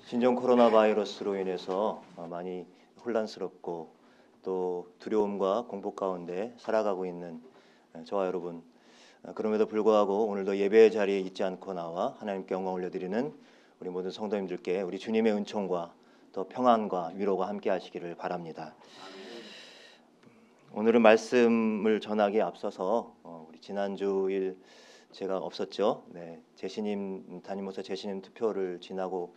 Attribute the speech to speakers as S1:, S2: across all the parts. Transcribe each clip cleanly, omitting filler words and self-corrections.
S1: 신종 코로나 바이러스로 인해서 많이 혼란스럽고 또 두려움과 공포 가운데 살아가고 있는 저와 여러분, 그럼에도 불구하고 오늘도 예배의 자리에 잊지 않고 나와 하나님께 영광 올려드리는 우리 모든 성도님들께 우리 주님의 은총과 또 평안과 위로가 함께 하시기를 바랍니다. 오늘은 말씀을 전하기에 앞서서 우리 지난주일 제가 없었죠. 제신임 담임목사 제신임 투표를 지나고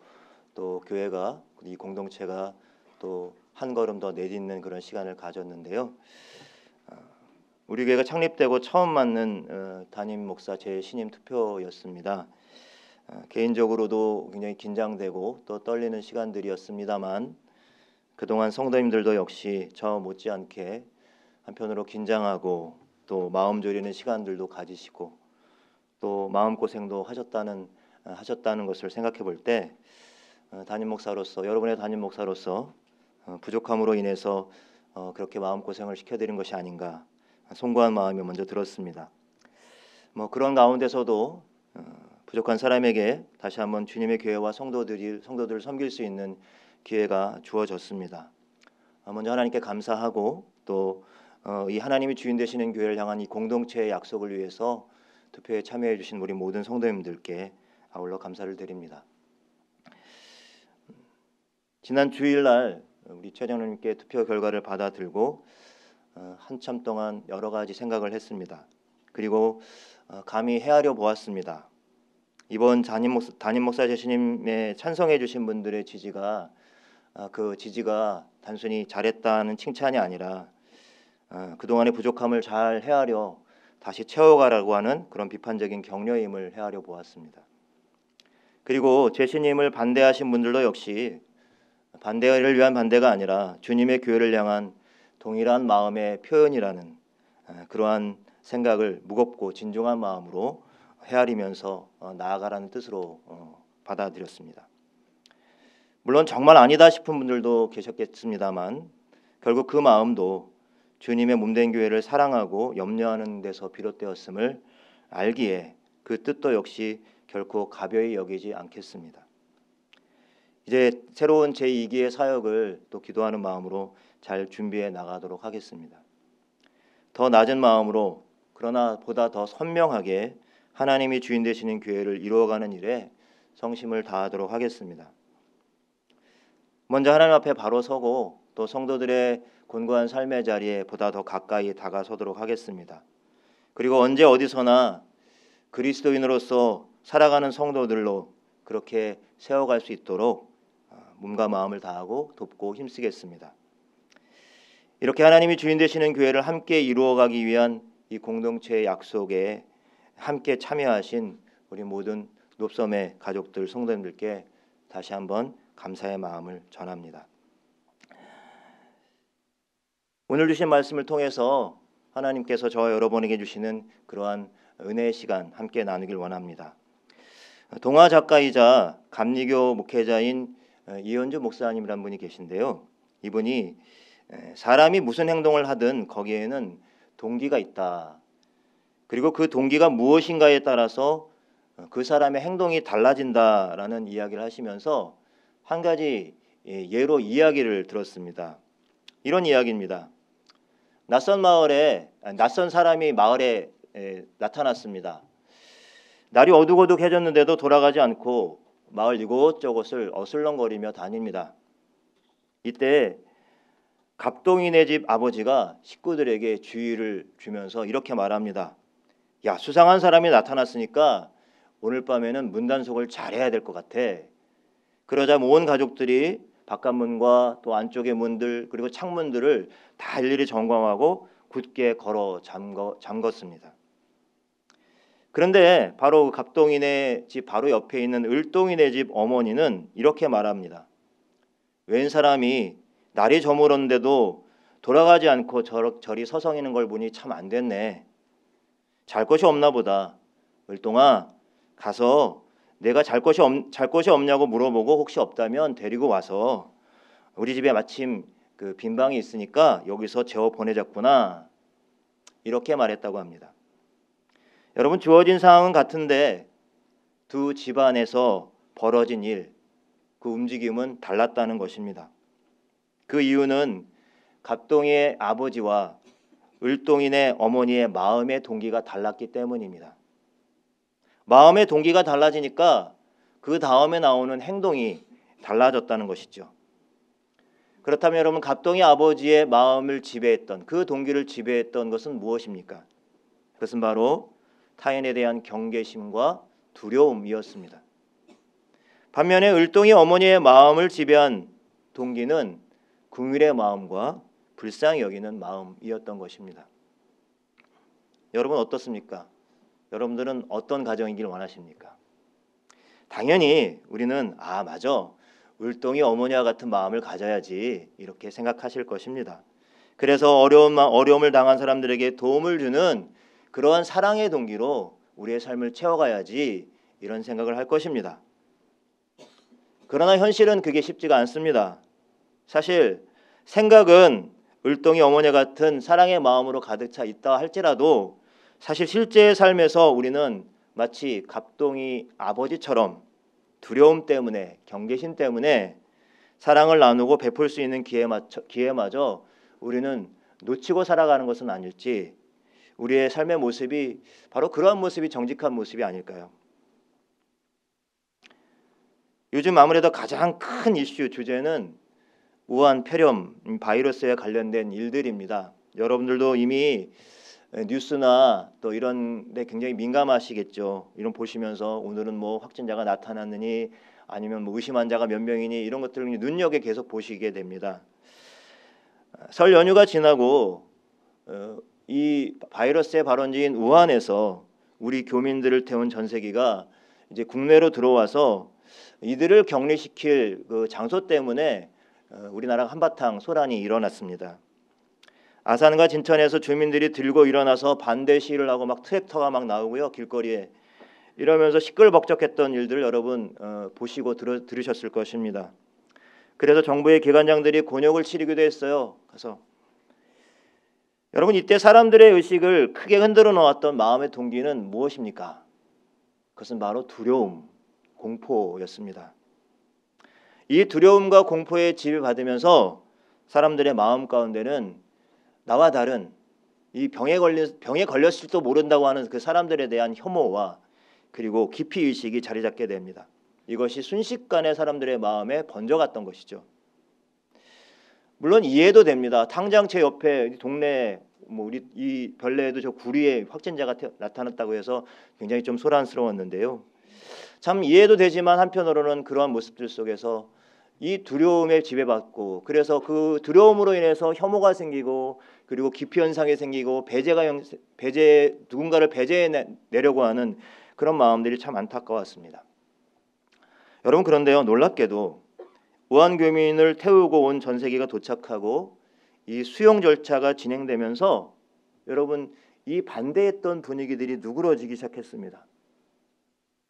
S1: 또 교회가 이 공동체가 또 한 걸음 더 내딛는 그런 시간을 가졌는데요. 우리 교회가 창립되고 처음 맞는 담임 목사 재신임 투표였습니다. 개인적으로도 굉장히 긴장되고 또 떨리는 시간들이었습니다만 그동안 성도님들도 역시 저 못지않게 한편으로 긴장하고 또 마음 졸이는 시간들도 가지시고 또 마음고생도 하셨다는 것을 생각해 볼 때 담임 목사로서, 여러분의 담임 목사로서 부족함으로 인해서 그렇게 마음고생을 시켜드린 것이 아닌가 송구한 마음이 먼저 들었습니다. 그런 가운데서도 부족한 사람에게 다시 한번 주님의 교회와 성도들을 섬길 수 있는 기회가 주어졌습니다. 먼저 하나님께 감사하고 또 이 하나님이 주인 되시는 교회를 향한 이 공동체의 약속을 위해서 투표에 참여해 주신 우리 모든 성도님들께 아울러 감사를 드립니다. 지난 주일날 우리 최정님께 투표 결과를 받아들고 한참 동안 여러 가지 생각을 했습니다. 그리고 감히 헤아려 보았습니다. 이번 담임 목사 제신임에 찬성해 주신 분들의 지지가 그 지지가 단순히 잘했다는 칭찬이 아니라 그동안의 부족함을 잘 헤아려 다시 채워가라고 하는 그런 비판적인 격려임을 헤아려 보았습니다. 그리고 제신임을 반대하신 분들도 역시 반대를 위한 반대가 아니라 주님의 교회를 향한 동일한 마음의 표현이라는 그러한 생각을 무겁고 진중한 마음으로 헤아리면서 나아가라는 뜻으로 받아들였습니다. 물론 정말 아니다 싶은 분들도 계셨겠습니다만 결국 그 마음도 주님의 몸된 교회를 사랑하고 염려하는 데서 비롯되었음을 알기에 그 뜻도 역시 결코 가벼이 여기지 않겠습니다. 이제 새로운 제2기의 사역을 또 기도하는 마음으로 잘 준비해 나가도록 하겠습니다. 더 낮은 마음으로 그러나 보다 더 선명하게 하나님이 주인 되시는 교회를 이루어가는 일에 성심을 다하도록 하겠습니다. 먼저 하나님 앞에 바로 서고 또 성도들의 곤고한 삶의 자리에 보다 더 가까이 다가서도록 하겠습니다. 그리고 언제 어디서나 그리스도인으로서 살아가는 성도들로 그렇게 세워갈 수 있도록 몸과 마음을 다하고 돕고 힘쓰겠습니다. 이렇게 하나님이 주인 되시는 교회를 함께 이루어가기 위한 이 공동체의 약속에 함께 참여하신 우리 모든 높섬의 가족들, 성도님들께 다시 한번 감사의 마음을 전합니다. 오늘 주신 말씀을 통해서 하나님께서 저와 여러분에게 주시는 그러한 은혜의 시간 함께 나누길 원합니다. 동화 작가이자 감리교 목회자인 이현주 목사님이란 분이 계신데요. 이분이 사람이 무슨 행동을 하든 거기에는 동기가 있다. 그리고 그 동기가 무엇인가에 따라서 그 사람의 행동이 달라진다라는 이야기를 하시면서 한 가지 예로 이야기를 들었습니다. 이런 이야기입니다. 낯선 사람이 마을에 나타났습니다. 날이 어둑어둑해졌는데도 돌아가지 않고 마을 이곳저곳을 어슬렁거리며 다닙니다. 이때 갑동이네 집 아버지가 식구들에게 주의를 주면서 이렇게 말합니다. 야, 수상한 사람이 나타났으니까 오늘 밤에는 문단속을 잘해야 될 것 같아. 그러자 온 가족들이 바깥문과 또 안쪽의 문들 그리고 창문들을 다 일일이 점검하고 굳게 걸어 잠궜습니다. 그런데 바로 갑동이네 집 바로 옆에 있는 을동이네 집 어머니는 이렇게 말합니다. 웬 사람이 날이 저물었는데도 돌아가지 않고 저리 서성이는 걸 보니 참 안 됐네. 잘 것이 없나 보다. 을동아, 가서 내가 잘 것이 없냐고 물어보고 혹시 없다면 데리고 와서 우리 집에 마침 그 빈 방이 있으니까 여기서 재워 보내자꾸나. 이렇게 말했다고 합니다. 여러분, 주어진 상황은 같은데 두 집안에서 벌어진 일, 그 움직임은 달랐다는 것입니다. 그 이유는 갑동이의 아버지와 을동인의 어머니의 마음의 동기가 달랐기 때문입니다. 마음의 동기가 달라지니까 그 다음에 나오는 행동이 달라졌다는 것이죠. 그렇다면 여러분, 갑동이 아버지의 마음을 지배했던, 그 동기를 지배했던 것은 무엇입니까? 그것은 바로 타인에 대한 경계심과 두려움이었습니다. 반면에 을동이 어머니의 마음을 지배한 동기는 긍휼의 마음과 불쌍히 여기는 마음이었던 것입니다. 여러분 어떻습니까? 여러분들은 어떤 가정이길 원하십니까? 당연히 우리는 맞아, 을동이 어머니와 같은 마음을 가져야지 이렇게 생각하실 것입니다. 그래서 어려움을 당한 사람들에게 도움을 주는 그러한 사랑의 동기로 우리의 삶을 채워가야지 이런 생각을 할 것입니다. 그러나 현실은 그게 쉽지가 않습니다. 사실 생각은 을동이 어머니 같은 사랑의 마음으로 가득 차 있다 할지라도 사실 실제의 삶에서 우리는 마치 갑동이 아버지처럼 두려움 때문에, 경계심 때문에 사랑을 나누고 베풀 수 있는 기회마저 우리는 놓치고 살아가는 것은 아닐지, 우리의 삶의 모습이 바로 그러한 모습이 정직한 모습이 아닐까요? 요즘 아무래도 가장 큰 이슈 주제는 우한 폐렴 바이러스에 관련된 일들입니다. 여러분들도 이미 뉴스나 또 이런 데 굉장히 민감하시겠죠. 이런 보시면서 오늘은 뭐 확진자가 나타났느니 아니면 뭐 의심 환자가 몇 명이니 이런 것들을 눈여겨 계속 보시게 됩니다. 설 연휴가 지나고 이 바이러스의 발원지인 우한에서 우리 교민들을 태운 전세기가 이제 국내로 들어와서 이들을 격리시킬 그 장소 때문에 우리나라가 한바탕 소란이 일어났습니다. 아산과 진천에서 주민들이 들고 일어나서 반대 시위를 하고 막 트랙터가 막 나오고요, 길거리에. 이러면서 시끌벅적했던 일들을 여러분 보시고 들으셨을 것입니다. 그래서 정부의 기관장들이 곤욕을 치르기도 했어요. 그래서 여러분, 이때 사람들의 의식을 크게 흔들어 놓았던 마음의 동기는 무엇입니까? 그것은 바로 두려움, 공포였습니다. 이 두려움과 공포에 지배받으면서 사람들의 마음 가운데는 나와 다른 이 병에 걸렸을지도 모른다고 하는 그 사람들에 대한 혐오와 그리고 기피 의식이 자리 잡게 됩니다. 이것이 순식간에 사람들의 마음에 번져갔던 것이죠. 물론 이해도 됩니다. 당장 제 옆에 동네 우리 이 별내에도 저 구리에 확진자가 나타났다고 해서 굉장히 좀 소란스러웠는데요. 참 이해도 되지만 한편으로는 그러한 모습들 속에서 이 두려움에 지배받고, 그래서 그 두려움으로 인해서 혐오가 생기고 그리고 기피 현상이 생기고 누군가를 배제해내려고 하는 그런 마음들이 참 안타까웠습니다. 여러분, 그런데요, 놀랍게도 우한 교민을 태우고 온 전세기가 도착하고 이 수용 절차가 진행되면서 여러분, 이 반대했던 분위기들이 누그러지기 시작했습니다.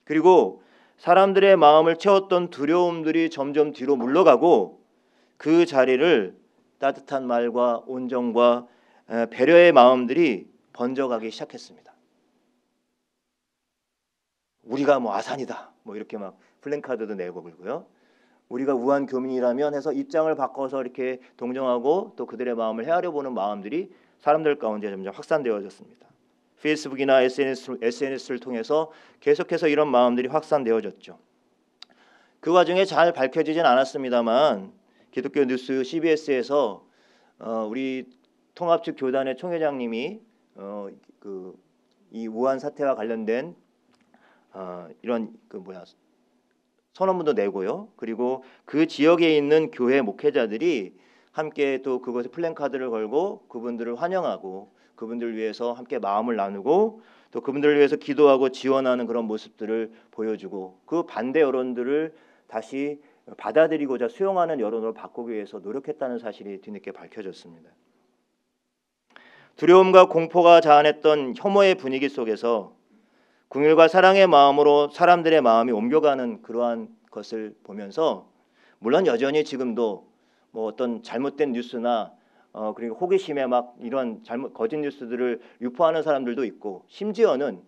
S1: 그리고 사람들의 마음을 채웠던 두려움들이 점점 뒤로 물러가고 그 자리를 따뜻한 말과 온정과 배려의 마음들이 번져가기 시작했습니다. 우리가 뭐 아산이다, 뭐 이렇게 막 플랜카드도 내고 그러고요. 우리가 우한 교민이라면 해서 입장을 바꿔서 이렇게 동정하고 또 그들의 마음을 헤아려 보는 마음들이 사람들 가운데 점점 확산되어졌습니다. 페이스북이나 SNS를 통해서 계속해서 이런 마음들이 확산되어졌죠. 그 과정에 잘 밝혀지진 않았습니다만 기독교 뉴스 CBS에서 우리 통합측 교단의 총회장님이 이 우한 사태와 관련된 이런 선언문도 내고요. 그리고 그 지역에 있는 교회 목회자들이 함께 또 그것에 플랜카드를 걸고 그분들을 환영하고 그분들 위해서 함께 마음을 나누고 또 그분들을 위해서 기도하고 지원하는 그런 모습들을 보여주고 그 반대 여론들을 다시 받아들이고자 수용하는 여론으로 바꾸기 위해서 노력했다는 사실이 뒤늦게 밝혀졌습니다. 두려움과 공포가 자아냈던 혐오의 분위기 속에서 긍휼과 사랑의 마음으로 사람들의 마음이 옮겨가는 그러한 것을 보면서 물론 여전히 지금도 뭐 어떤 잘못된 뉴스나 그리고 호기심에 막 이런 거짓 뉴스들을 유포하는 사람들도 있고 심지어는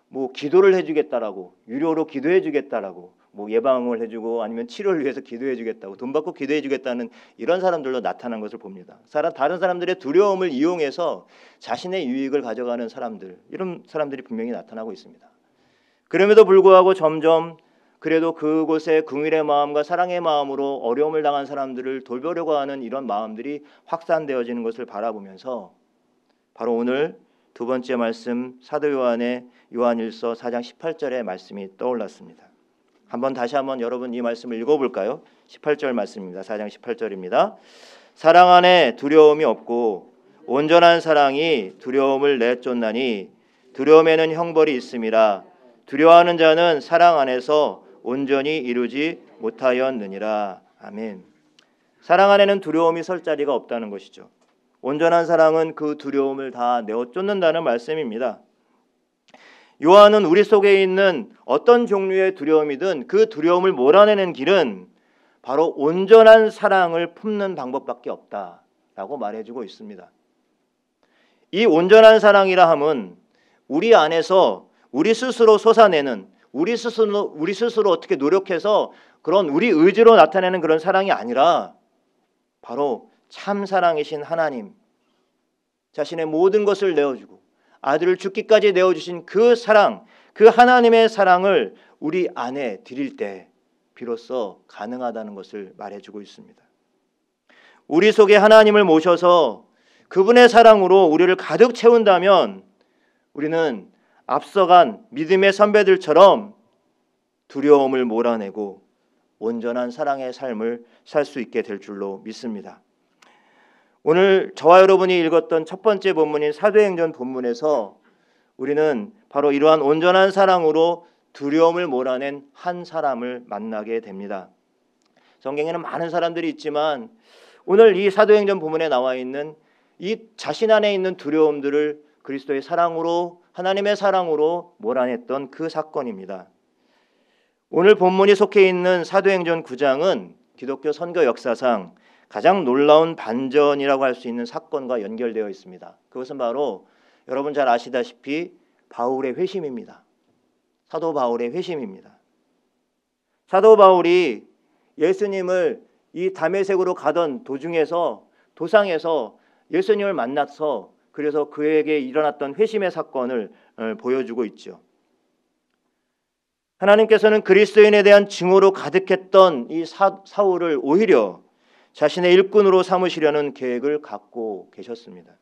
S1: 뭐 기도를 해주겠다라고 유료로 기도해주겠다라고 뭐 예방을 해주고 아니면 치료를 위해서 기도해주겠다고 돈 받고 기도해주겠다는 이런 사람들로 나타난 것을 봅니다. 다른 사람들의 두려움을 이용해서 자신의 유익을 가져가는 사람들, 이런 사람들이 분명히 나타나고 있습니다. 그럼에도 불구하고 점점 그래도 그곳에 긍휼의 마음과 사랑의 마음으로 어려움을 당한 사람들을 돌보려고 하는 이런 마음들이 확산되어지는 것을 바라보면서 바로 오늘 두 번째 말씀 사도 요한의 요한일서 4장 18절의 말씀이 떠올랐습니다. 다시 한번 여러분 이 말씀을 읽어볼까요? 18절 말씀입니다. 4장 18절입니다. 사랑 안에 두려움이 없고 온전한 사랑이 두려움을 내쫓나니 두려움에는 형벌이 있음이라. 두려워하는 자는 사랑 안에서 온전히 이루지 못하였느니라. 아멘. 사랑 안에는 두려움이 설 자리가 없다는 것이죠. 온전한 사랑은 그 두려움을 다 내어쫓는다는 말씀입니다. 요한은 우리 속에 있는 어떤 종류의 두려움이든 그 두려움을 몰아내는 길은 바로 온전한 사랑을 품는 방법밖에 없다라고 말해주고 있습니다. 이 온전한 사랑이라 함은 우리 안에서 우리 스스로 솟아내는 우리 스스로 어떻게 노력해서 그런 우리 의지로 나타내는 그런 사랑이 아니라 바로 참 사랑이신 하나님, 자신의 모든 것을 내어주고 아들을 죽기까지 내어주신 그 사랑, 그 하나님의 사랑을 우리 안에 드릴 때 비로소 가능하다는 것을 말해주고 있습니다. 우리 속에 하나님을 모셔서 그분의 사랑으로 우리를 가득 채운다면 우리는 앞서간 믿음의 선배들처럼 두려움을 몰아내고 온전한 사랑의 삶을 살 수 있게 될 줄로 믿습니다. 오늘 저와 여러분이 읽었던 첫 번째 본문인 사도행전 본문에서 우리는 바로 이러한 온전한 사랑으로 두려움을 몰아낸 한 사람을 만나게 됩니다. 성경에는 많은 사람들이 있지만 오늘 이 사도행전 본문에 나와 있는 이 자신 안에 있는 두려움들을 그리스도의 사랑으로, 하나님의 사랑으로 몰아냈던 그 사건입니다. 오늘 본문이 속해 있는 사도행전 9장은 기독교 선교 역사상 가장 놀라운 반전이라고 할 수 있는 사건과 연결되어 있습니다. 그것은 바로 여러분 잘 아시다시피 바울의 회심입니다. 사도 바울의 회심입니다. 사도 바울이 예수님을 이 다메섹으로 가던 도중에서 도상에서 예수님을 만나서 그래서 그에게 일어났던 회심의 사건을 보여주고 있죠. 하나님께서는 그리스도인에 대한 증오로 가득했던 이 사울을 오히려 자신의 일꾼으로 삼으시려는 계획을 갖고 계셨습니다.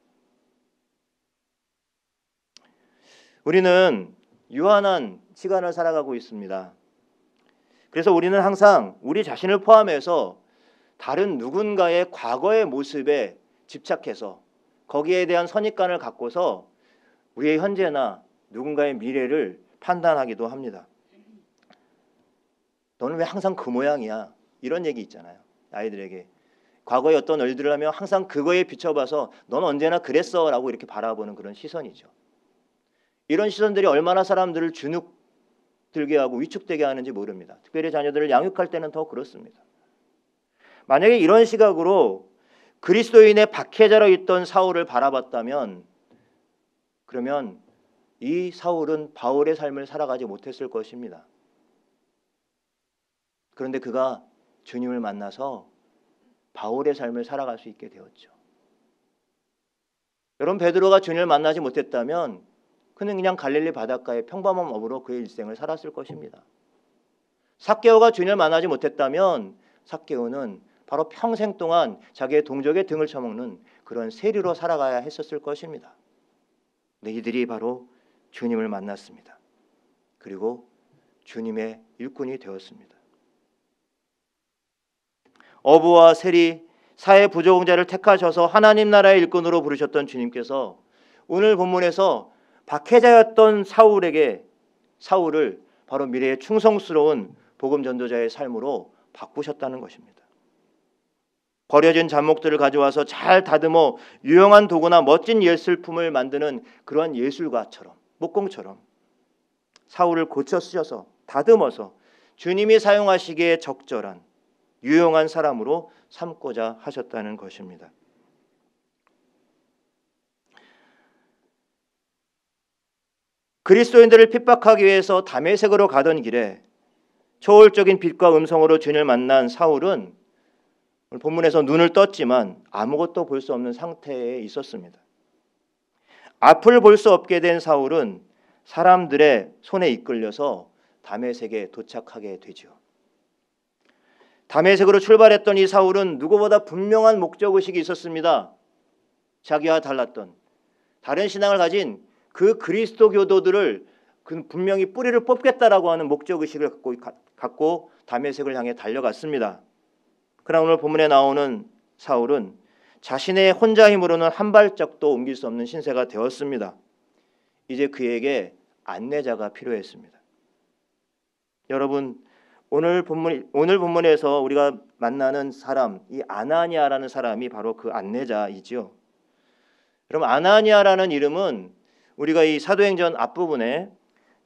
S1: 우리는 유한한 시간을 살아가고 있습니다. 그래서 우리는 항상 우리 자신을 포함해서 다른 누군가의 과거의 모습에 집착해서 거기에 대한 선입관을 갖고서 우리의 현재나 누군가의 미래를 판단하기도 합니다. 너는 왜 항상 그 모양이야? 이런 얘기 있잖아요. 아이들에게. 과거에 어떤 일들을 하면 항상 그거에 비춰봐서 넌 언제나 그랬어 라고 이렇게 바라보는 그런 시선이죠. 이런 시선들이 얼마나 사람들을 주눅들게 하고 위축되게 하는지 모릅니다. 특별히 자녀들을 양육할 때는 더 그렇습니다. 만약에 이런 시각으로 그리스도인의 박해자로 있던 사울을 바라봤다면 그러면 이 사울은 바울의 삶을 살아가지 못했을 것입니다. 그런데 그가 주님을 만나서 바울의 삶을 살아갈 수 있게 되었죠. 여러분, 베드로가 주님을 만나지 못했다면 그는 그냥 갈릴리 바닷가의 평범한 업으로 그의 일생을 살았을 것입니다. 삭개오가 주님을 만나지 못했다면 삭개오는 바로 평생 동안 자기의 동족의 등을 쳐먹는 그런 세리로 살아가야 했었을 것입니다. 근데 이들이 바로 주님을 만났습니다. 그리고 주님의 일꾼이 되었습니다. 어부와 세리, 사회 부조공자를 택하셔서 하나님 나라의 일꾼으로 부르셨던 주님께서 오늘 본문에서 박해자였던 사울을 바로 미래의 충성스러운 복음 전도자의 삶으로 바꾸셨다는 것입니다. 버려진 잡목들을 가져와서 잘 다듬어 유용한 도구나 멋진 예술품을 만드는 그러한 예술가처럼, 목공처럼 사울을 고쳐 쓰셔서 다듬어서 주님이 사용하시기에 적절한 유용한 사람으로 삼고자 하셨다는 것입니다. 그리스도인들을 핍박하기 위해서 다메섹으로 가던 길에 초월적인 빛과 음성으로 주님을 만난 사울은 오늘 본문에서 눈을 떴지만 아무것도 볼 수 없는 상태에 있었습니다. 앞을 볼 수 없게 된 사울은 사람들의 손에 이끌려서 다메섹에 도착하게 되죠. 다메섹으로 출발했던 이 사울은 누구보다 분명한 목적의식이 있었습니다. 자기와 달랐던 다른 신앙을 가진 그 그리스도 교도들을 분명히 뿌리를 뽑겠다라고 하는 목적의식을 갖고 다메섹을 향해 달려갔습니다. 그러나 오늘 본문에 나오는 사울은 자신의 혼자 힘으로는 한 발짝도 옮길 수 없는 신세가 되었습니다. 이제 그에게 안내자가 필요했습니다. 여러분, 오늘 본문에서 우리가 만나는 사람, 이 아나니아라는 사람이 바로 그 안내자이지요. 그럼 아나니아라는 이름은 우리가 이 사도행전 앞부분에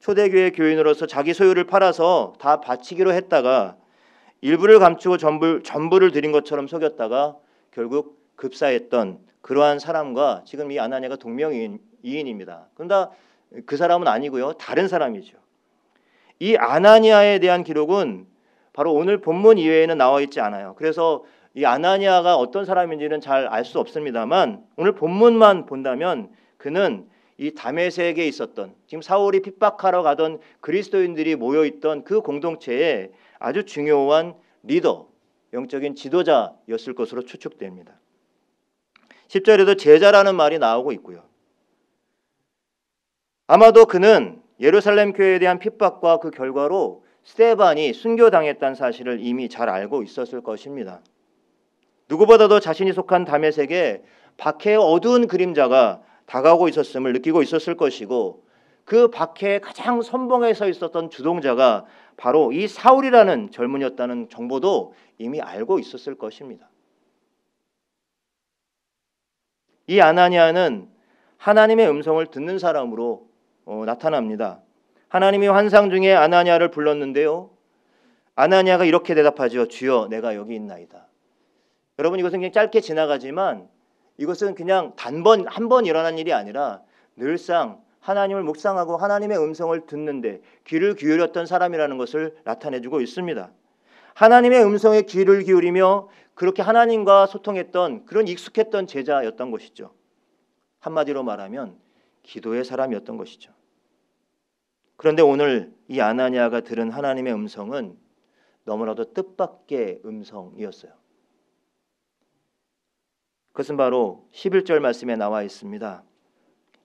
S1: 초대교회 교인으로서 자기 소유를 팔아서 다 바치기로 했다가 일부를 감추고 전부를 드린 것처럼 속였다가 결국 급사했던 그러한 사람과 지금 이 아나니아가 동명이인입니다. 그런데 그 사람은 아니고요, 다른 사람이죠. 이 아나니아에 대한 기록은 바로 오늘 본문 이외에는 나와 있지 않아요. 그래서 이 아나니아가 어떤 사람인지는 잘 알 수 없습니다만 오늘 본문만 본다면 그는 이 다메섹에 있었던, 지금 사울이 핍박하러 가던 그리스도인들이 모여있던 그 공동체의 아주 중요한 리더, 영적인 지도자였을 것으로 추측됩니다. 10절에도 제자라는 말이 나오고 있고요. 아마도 그는 예루살렘 교회에 대한 핍박과 그 결과로 스데반이 순교당했다는 사실을 이미 잘 알고 있었을 것입니다. 누구보다도 자신이 속한 다메섹에 박해의 어두운 그림자가 다가오고 있었음을 느끼고 있었을 것이고, 그 박해에 가장 선봉에 서 있었던 주동자가 바로 이 사울이라는 젊은이였다는 정보도 이미 알고 있었을 것입니다. 이 아나니아는 하나님의 음성을 듣는 사람으로 나타납니다. 하나님이 환상 중에 아나니아를 불렀는데요, 아나니아가 이렇게 대답하죠. 주여, 내가 여기 있나이다. 여러분, 이것은 그냥 짧게 지나가지만 이것은 그냥 한 번 일어난 일이 아니라 늘상 하나님을 묵상하고 하나님의 음성을 듣는데 귀를 기울였던 사람이라는 것을 나타내주고 있습니다. 하나님의 음성에 귀를 기울이며 그렇게 하나님과 소통했던 그런 익숙했던 제자였던 것이죠. 한마디로 말하면 기도의 사람이었던 것이죠. 그런데 오늘 이 아나니아가 들은 하나님의 음성은 너무나도 뜻밖의 음성이었어요. 그것은 바로 11절 말씀에 나와 있습니다.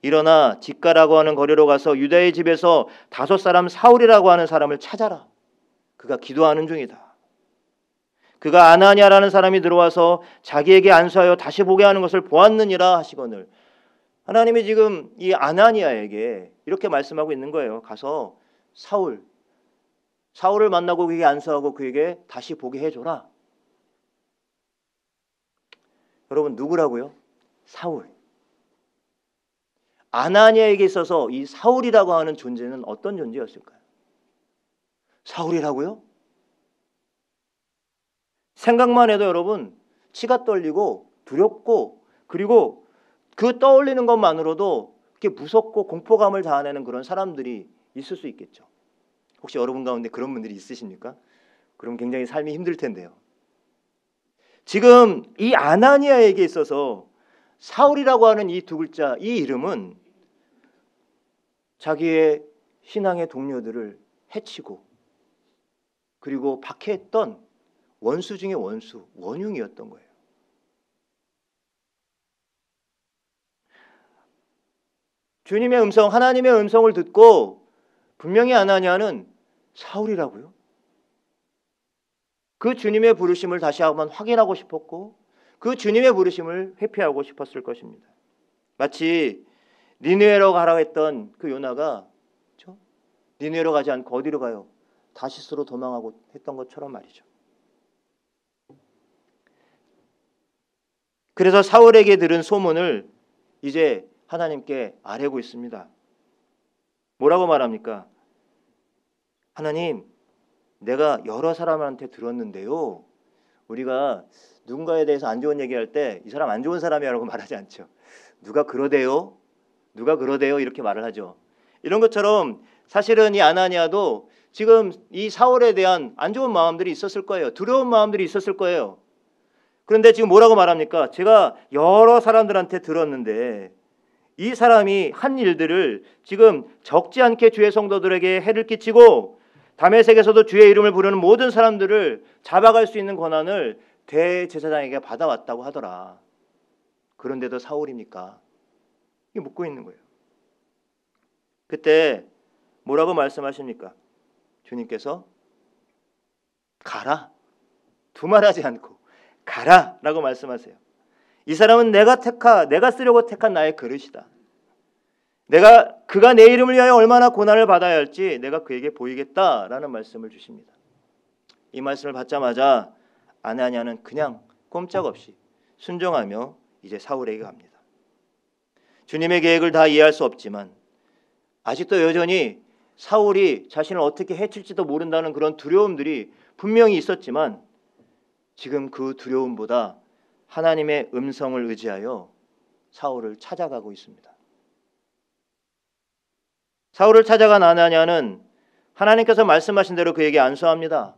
S1: 일어나 직가라고 하는 거리로 가서 유다의 집에서 5 사울이라고 하는 사람을 찾아라. 그가 기도하는 중이다. 그가 아나니아라는 사람이 들어와서 자기에게 안수하여 다시 보게 하는 것을 보았느니라 하시거늘. 하나님이 지금 이 아나니아에게 이렇게 말씀하고 있는 거예요. 가서 사울을 만나고 그에게 안수하고 그에게 다시 보게 해줘라. 여러분, 누구라고요? 사울. 아나니아에게 있어서 이 사울이라고 하는 존재는 어떤 존재였을까요? 사울이라고요? 생각만 해도 여러분 치가 떨리고 두렵고, 그리고 그 떠올리는 것만으로도 이렇게 무섭고 공포감을 자아내는 그런 사람들이 있을 수 있겠죠. 혹시 여러분 가운데 그런 분들이 있으십니까? 그럼 굉장히 삶이 힘들 텐데요. 지금 이 아나니아에게 있어서 사울이라고 하는 이 2글자, 이 이름은 자기의 신앙의 동료들을 해치고 그리고 박해했던 원수 중의 원수, 원흉이었던 거예요. 주님의 음성, 하나님의 음성을 듣고 분명히 아나니아는 사울이라고요? 그 주님의 부르심을 다시 한번 확인하고 싶었고 그 주님의 부르심을 회피하고 싶었을 것입니다. 마치 니느웨로 가라고 했던 그 요나가 니느웨로 가지 않고 어디로 가요? 다시스로 도망하고 했던 것처럼 말이죠. 그래서 사울에게 들은 소문을 이제 하나님께 아뢰고 있습니다. 뭐라고 말합니까? 하나님, 내가 여러 사람한테 들었는데요, 우리가 누군가에 대해서 안 좋은 얘기할 때 이 사람 안 좋은 사람이라고 말하지 않죠. 누가 그러대요? 누가 그러대요? 이렇게 말을 하죠. 이런 것처럼 사실은 이 아나니아도 지금 이 사울에 대한 안 좋은 마음들이 있었을 거예요. 두려운 마음들이 있었을 거예요. 그런데 지금 뭐라고 말합니까? 제가 여러 사람들한테 들었는데 이 사람이 한 일들을 지금 적지 않게 주의 성도들에게 해를 끼치고 다메섹에서도 주의 이름을 부르는 모든 사람들을 잡아갈 수 있는 권한을 대제사장에게 받아왔다고 하더라. 그런데도 사울입니까? 이게 묻고 있는 거예요. 그때 뭐라고 말씀하십니까? 주님께서 가라. 두말하지 않고 가라 라고 말씀하세요. 이 사람은 내가 쓰려고 택한 나의 그릇이다. 그가 내 이름을 위하여 얼마나 고난을 받아야 할지 내가 그에게 보이겠다라는 말씀을 주십니다. 이 말씀을 받자마자 아나니아는 그냥 꼼짝없이 순종하며 이제 사울에게 갑니다. 주님의 계획을 다 이해할 수 없지만 아직도 여전히 사울이 자신을 어떻게 해칠지도 모른다는 그런 두려움들이 분명히 있었지만 지금 그 두려움보다 하나님의 음성을 의지하여 사울을 찾아가고 있습니다. 사울을 찾아간 아나니아는 하나님께서 말씀하신 대로 그에게 안수합니다.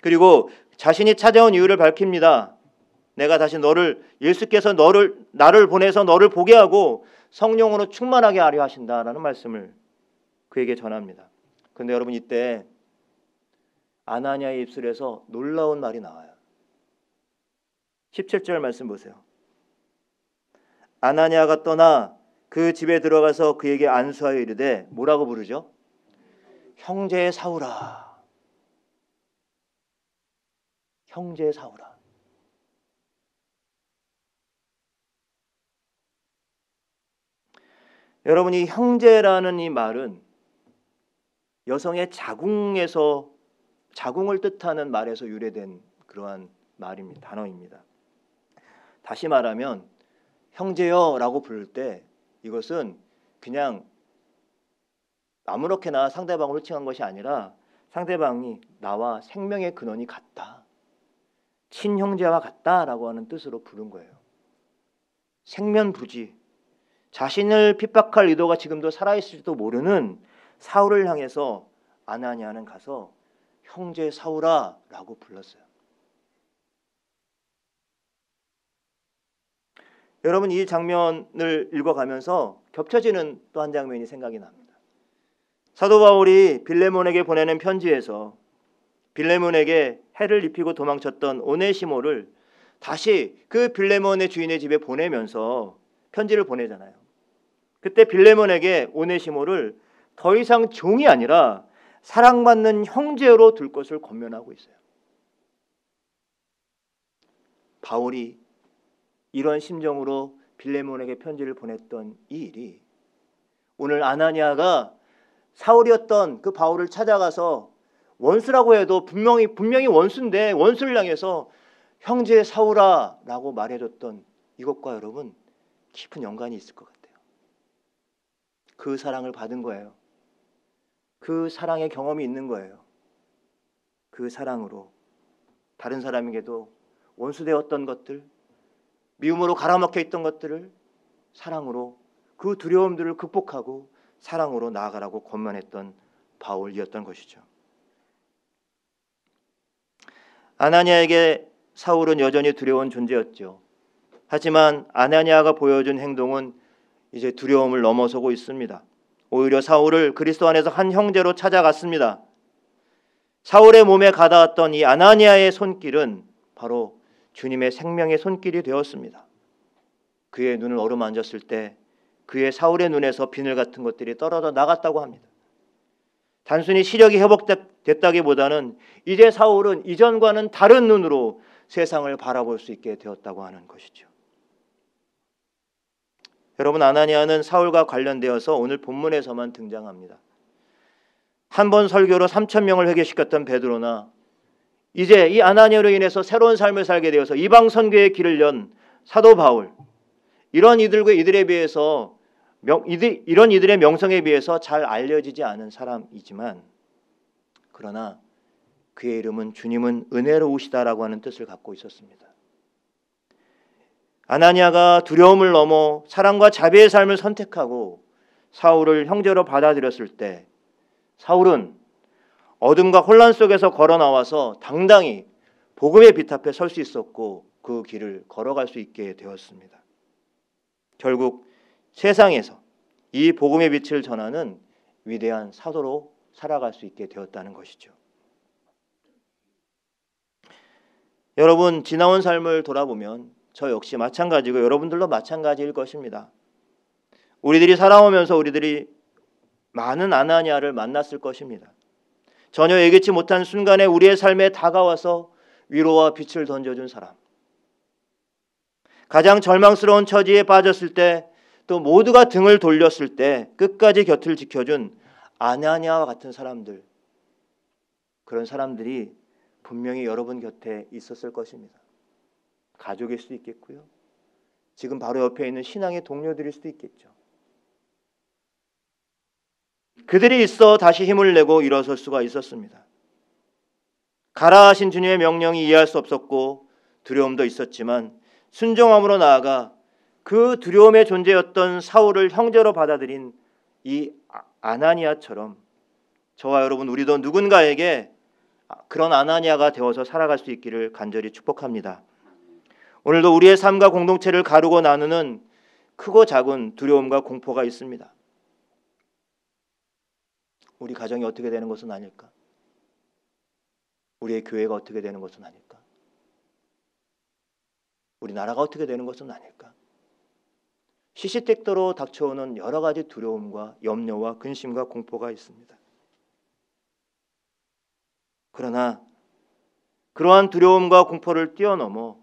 S1: 그리고 자신이 찾아온 이유를 밝힙니다. 내가 다시 예수께서 나를 보내서 너를 보게 하고 성령으로 충만하게 하려 하신다라는 말씀을 그에게 전합니다. 그런데 여러분 이때 아나니아의 입술에서 놀라운 말이 나와요. 17절 말씀 보세요. 아나니아가 떠나 그 집에 들어가서 그에게 안수하여 이르되 뭐라고 부르죠? 형제 사울아. 형제 사울아. 여러분 이 형제라는 이 말은 여성의 자궁을 뜻하는 말에서 유래된 그러한 말입니다. 단어입니다. 다시 말하면 형제여라고 부를 때 이것은 그냥 아무렇게나 상대방을 호칭한 것이 아니라 상대방이 나와 생명의 근원이 같다. 친형제와 같다라고 하는 뜻으로 부른 거예요. 생면부지. 자신을 핍박할 의도가 지금도 살아있을지도 모르는 사울을 향해서 아나니아는 가서 형제 사울아 라고 불렀어요. 여러분 이 장면을 읽어가면서 겹쳐지는 또 한 장면이 생각이 납니다. 사도 바울이 빌레몬에게 보내는 편지에서 빌레몬에게 해를 입히고 도망쳤던 오네시모를 다시 그 빌레몬의 주인의 집에 보내면서 편지를 보내잖아요. 그때 빌레몬에게 오네시모를 더 이상 종이 아니라 사랑받는 형제로 둘 것을 권면하고 있어요. 바울이 이런 심정으로 빌레몬에게 편지를 보냈던 이 일이 오늘 아나니아가 사울이었던 그 바울을 찾아가서 원수라고 해도 분명히 원수인데 원수를 향해서 형제 사울아 라고 말해줬던 이것과 여러분 깊은 연관이 있을 것 같아요. 그 사랑을 받은 거예요. 그 사랑의 경험이 있는 거예요. 그 사랑으로 다른 사람에게도 원수되었던 것들, 미움으로 갈아먹혀 있던 것들을 사랑으로 그 두려움들을 극복하고 사랑으로 나아가라고 권면했던 바울이었던 것이죠. 아나니아에게 사울은 여전히 두려운 존재였죠. 하지만 아나니아가 보여준 행동은 이제 두려움을 넘어서고 있습니다. 오히려 사울을 그리스도 안에서 한 형제로 찾아갔습니다. 사울의 몸에 가닿았던 이 아나니아의 손길은 바로 주님의 생명의 손길이 되었습니다. 그의 눈을 어루만졌을 때 그의 사울의 눈에서 비늘 같은 것들이 떨어져 나갔다고 합니다. 단순히 시력이 회복됐다기보다는 이제 사울은 이전과는 다른 눈으로 세상을 바라볼 수 있게 되었다고 하는 것이죠. 여러분 아나니아는 사울과 관련되어서 오늘 본문에서만 등장합니다. 한 번 설교로 3,000명을 회개시켰던 베드로나 이제 이 아나니아로 인해서 새로운 삶을 살게 되어서 이방 선교의 길을 연 사도 바울 이런 이들의 명성에 비해서 잘 알려지지 않은 사람이지만 그러나 그의 이름은 주님은 은혜로우시다라고 하는 뜻을 갖고 있었습니다. 아나니아가 두려움을 넘어 사랑과 자비의 삶을 선택하고 사울을 형제로 받아들였을 때 사울은 어둠과 혼란 속에서 걸어 나와서 당당히 복음의 빛 앞에 설 수 있었고 그 길을 걸어갈 수 있게 되었습니다. 결국 세상에서 이 복음의 빛을 전하는 위대한 사도로 살아갈 수 있게 되었다는 것이죠. 여러분, 지나온 삶을 돌아보면 저 역시 마찬가지고 여러분들도 마찬가지일 것입니다. 우리들이 살아오면서 우리들이 많은 아나니아를 만났을 것입니다. 전혀 예기치 못한 순간에 우리의 삶에 다가와서 위로와 빛을 던져준 사람, 가장 절망스러운 처지에 빠졌을 때, 또 모두가 등을 돌렸을 때 끝까지 곁을 지켜준 아나니아와 같은 사람들, 그런 사람들이 분명히 여러분 곁에 있었을 것입니다. 가족일 수도 있겠고요, 지금 바로 옆에 있는 신앙의 동료들일 수도 있겠죠. 그들이 있어 다시 힘을 내고 일어설 수가 있었습니다. 가라 하신 주님의 명령이 이해할 수 없었고 두려움도 있었지만 순종함으로 나아가 그 두려움의 존재였던 사울을 형제로 받아들인 이 아나니아처럼 저와 여러분, 우리도 누군가에게 그런 아나니아가 되어서 살아갈 수 있기를 간절히 축복합니다. 오늘도 우리의 삶과 공동체를 가르고 나누는 크고 작은 두려움과 공포가 있습니다. 우리 가정이 어떻게 되는 것은 아닐까? 우리의 교회가 어떻게 되는 것은 아닐까? 우리 나라가 어떻게 되는 것은 아닐까? 시시때때로 닥쳐오는 여러 가지 두려움과 염려와 근심과 공포가 있습니다. 그러나 그러한 두려움과 공포를 뛰어넘어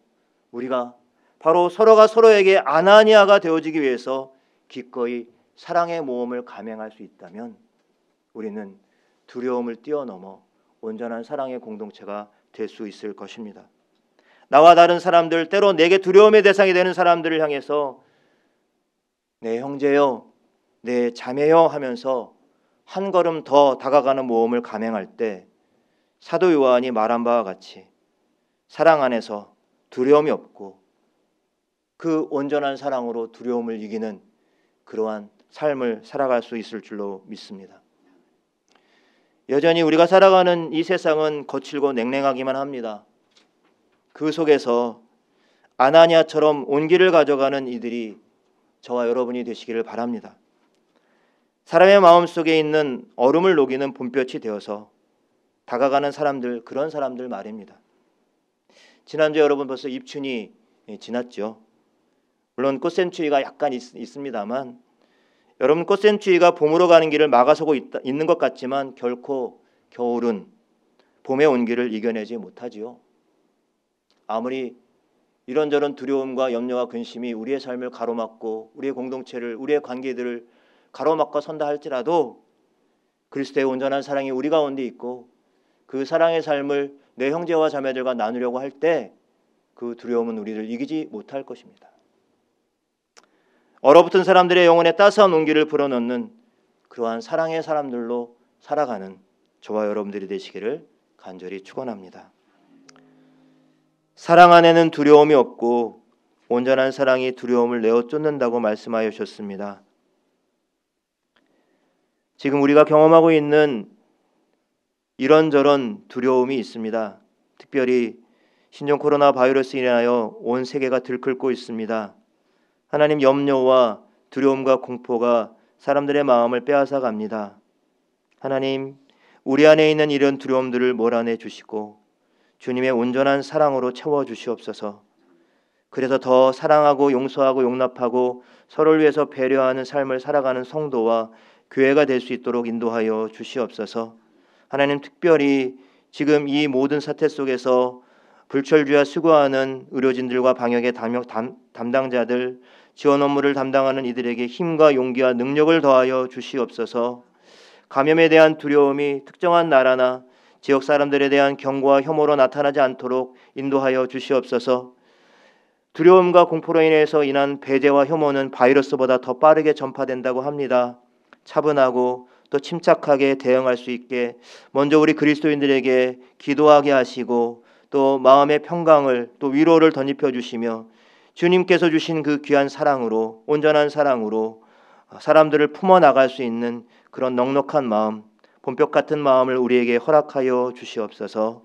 S1: 우리가 바로 서로가 서로에게 아나니아가 되어지기 위해서 기꺼이 사랑의 모험을 감행할 수 있다면 우리는 두려움을 뛰어넘어 온전한 사랑의 공동체가 될 수 있을 것입니다. 나와 다른 사람들, 때로 내게 두려움의 대상이 되는 사람들을 향해서 내 형제여, 내 자매여 하면서 한 걸음 더 다가가는 모험을 감행할 때 사도 요한이 말한 바와 같이 사랑 안에서 두려움이 없고 그 온전한 사랑으로 두려움을 이기는 그러한 삶을 살아갈 수 있을 줄로 믿습니다. 여전히 우리가 살아가는 이 세상은 거칠고 냉랭하기만 합니다. 그 속에서 아나니아처럼 온기를 가져가는 이들이 저와 여러분이 되시기를 바랍니다. 사람의 마음속에 있는 얼음을 녹이는 봄볕이 되어서 다가가는 사람들, 그런 사람들 말입니다. 지난주에 여러분 벌써 입춘이 지났죠. 물론 꽃샘추위가 약간 있습니다만 여러분, 꽃샘추위가 봄으로 가는 길을 막아서고 있는 것 같지만 결코 겨울은 봄의 온기를 이겨내지 못하지요. 아무리 이런저런 두려움과 염려와 근심이 우리의 삶을 가로막고 우리의 공동체를, 우리의 관계들을 가로막고 선다 할지라도 그리스도의 온전한 사랑이 우리 가운데 있고 그 사랑의 삶을 내 형제와 자매들과 나누려고 할 때 그 두려움은 우리를 이기지 못할 것입니다. 얼어붙은 사람들의 영혼에 따스한 온기를 불어넣는 그러한 사랑의 사람들로 살아가는 저와 여러분들이 되시기를 간절히 축원합니다. 사랑 안에는 두려움이 없고 온전한 사랑이 두려움을 내어 쫓는다고 말씀하여 주셨습니다. 지금 우리가 경험하고 있는 이런저런 두려움이 있습니다. 특별히 신종 코로나 바이러스로 인하여 온 세계가 들끓고 있습니다. 하나님, 염려와 두려움과 공포가 사람들의 마음을 빼앗아 갑니다. 하나님, 우리 안에 있는 이런 두려움들을 몰아내 주시고 주님의 온전한 사랑으로 채워 주시옵소서. 그래서 더 사랑하고 용서하고 용납하고 서로를 위해서 배려하는 삶을 살아가는 성도와 교회가 될 수 있도록 인도하여 주시옵소서. 하나님, 특별히 지금 이 모든 사태 속에서 불철주야 수고하는 의료진들과 방역의 담당자들, 지원 업무를 담당하는 이들에게 힘과 용기와 능력을 더하여 주시옵소서. 감염에 대한 두려움이 특정한 나라나 지역 사람들에 대한 경고와 혐오로 나타나지 않도록 인도하여 주시옵소서. 두려움과 공포로 인해서 인한 배제와 혐오는 바이러스보다 더 빠르게 전파된다고 합니다. 차분하고 또 침착하게 대응할 수 있게 먼저 우리 그리스도인들에게 기도하게 하시고 또 마음의 평강을, 또 위로를 덧입혀 주시며 주님께서 주신 그 귀한 사랑으로, 온전한 사랑으로 사람들을 품어 나갈 수 있는 그런 넉넉한 마음, 본격 같은 마음을 우리에게 허락하여 주시옵소서.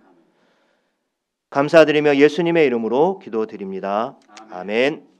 S1: 감사드리며 예수님의 이름으로 기도드립니다. 아멘.